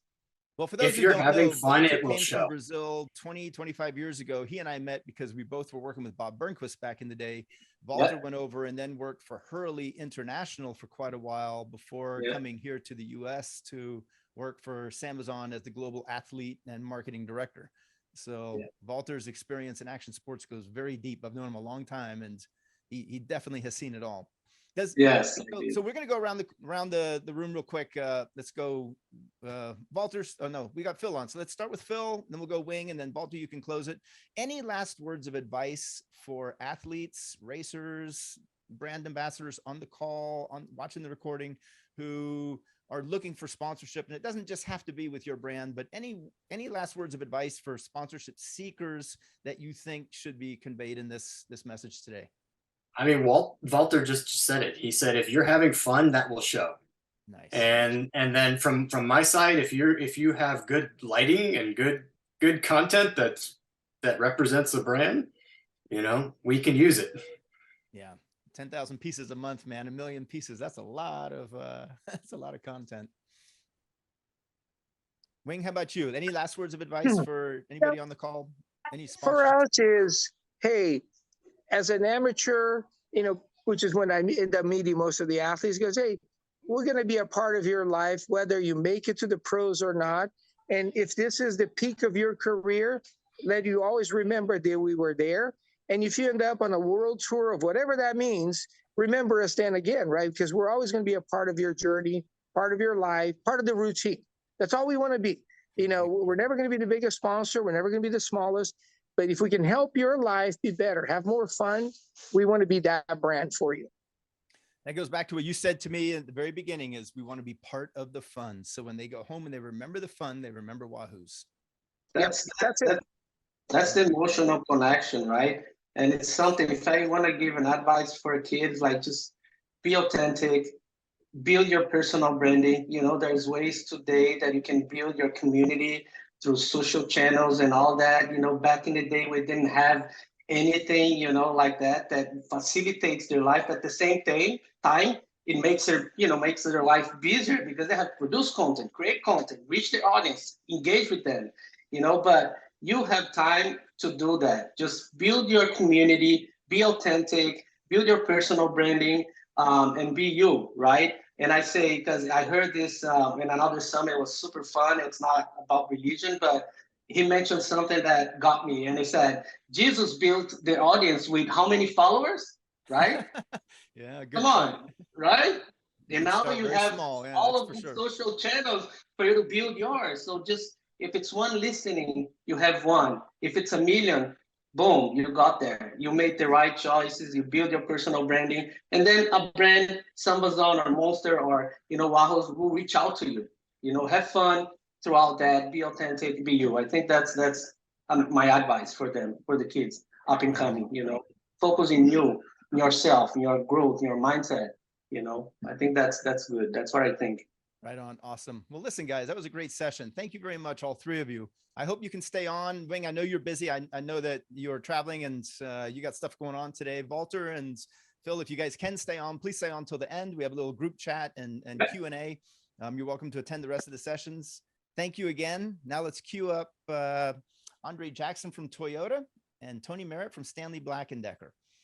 Well, for those If who you're don't having know, fun, Walter it will came show. from Brazil 25 years ago. He and I met because we both were working with Bob Burnquist back in the day. Walter went over and then worked for Hurley International for quite a while before coming here to the US to work for Samazon as the global athlete and marketing director. So Walter's experience in action sports goes very deep. I've known him a long time, and he definitely has seen it all. Yes. So we're going to go around the room real quick. Let's go Walter's. Oh no, we got Phil on. So let's start with Phil, then we'll go Wing, and then Walter, you can close it. Any last words of advice for athletes, racers, brand ambassadors on the call, on watching the recording, who are looking for sponsorship, and it doesn't just have to be with your brand, but any last words of advice for sponsorship seekers that you think should be conveyed in this message today? I mean, Walter just said it. He said, if you're having fun, that will show. Nice. And then from my side, if you have good lighting and good content that represents the brand, you know, we can use it. Yeah. 10,000 pieces a month, man. 1 million pieces. That's a lot of that's a lot of content. Wing, how about you? Any last words of advice for anybody on the call? Any For sponsorship? us is, hey, as an amateur, you know, which is when I end up meeting most of the athletes, goes, hey, we're going to be a part of your life, whether you make it to the pros or not. And if this is the peak of your career, let you always remember that we were there. And if you end up on a world tour of whatever that means, remember us then again, right? Because we're always going to be a part of your journey, part of your life, part of the routine. That's all we want to be. You know, we're never going to be the biggest sponsor. We're never going to be the smallest. But if we can help your life be better, have more fun, we want to be that brand for you. That goes back to what you said to me at the very beginning, is we want to be part of the fun. So when they go home and they remember the fun, they remember Wahoo's. That's it. That's the emotional connection, right? And it's something, if I want to give an advice for kids, like just be authentic, build your personal branding. You know, there's ways today that you can build your community through social channels and all that. You know, back in the day, we didn't have anything, you know, like that facilitates their life. At the same time, it makes their life busier because they have to produce content, create content, reach their audience, engage with them, you know, but you have time to do that. Just build your community, be authentic, build your personal branding, and be you, right? And I say, because I heard this in another summit, it was super fun. It's not about religion, but he mentioned something that got me. And he said, Jesus built the audience with how many followers, right? Yeah, good Come on, point. right? And now Start you very have small. Yeah, all that's of for these sure. social channels for you to build yours. So just, if it's one listening, you have one. If it's 1 million, boom, you got there. You made the right choices. You build your personal branding, and then a brand, Sambazon or Monster or, you know, Wahoo's will reach out to you. You know, have fun throughout that. Be authentic. Be you. I think that's my advice for them, for the kids up and coming. You know, focus in you, in yourself, in your growth, in your mindset. You know, I think that's good. That's what I think. Right on. Awesome. Well, listen, guys, that was a great session. Thank you very much, all three of you. I hope you can stay on. Wing, I know you're busy. I know that you're traveling and you got stuff going on today. Walter and Phil, if you guys can stay on, please stay on till the end. We have a little group chat and Q&A. You're welcome to attend the rest of the sessions. Thank you again. Now let's queue up Andre Jackson from Toyota and Tony Merritt from Stanley Black & Decker.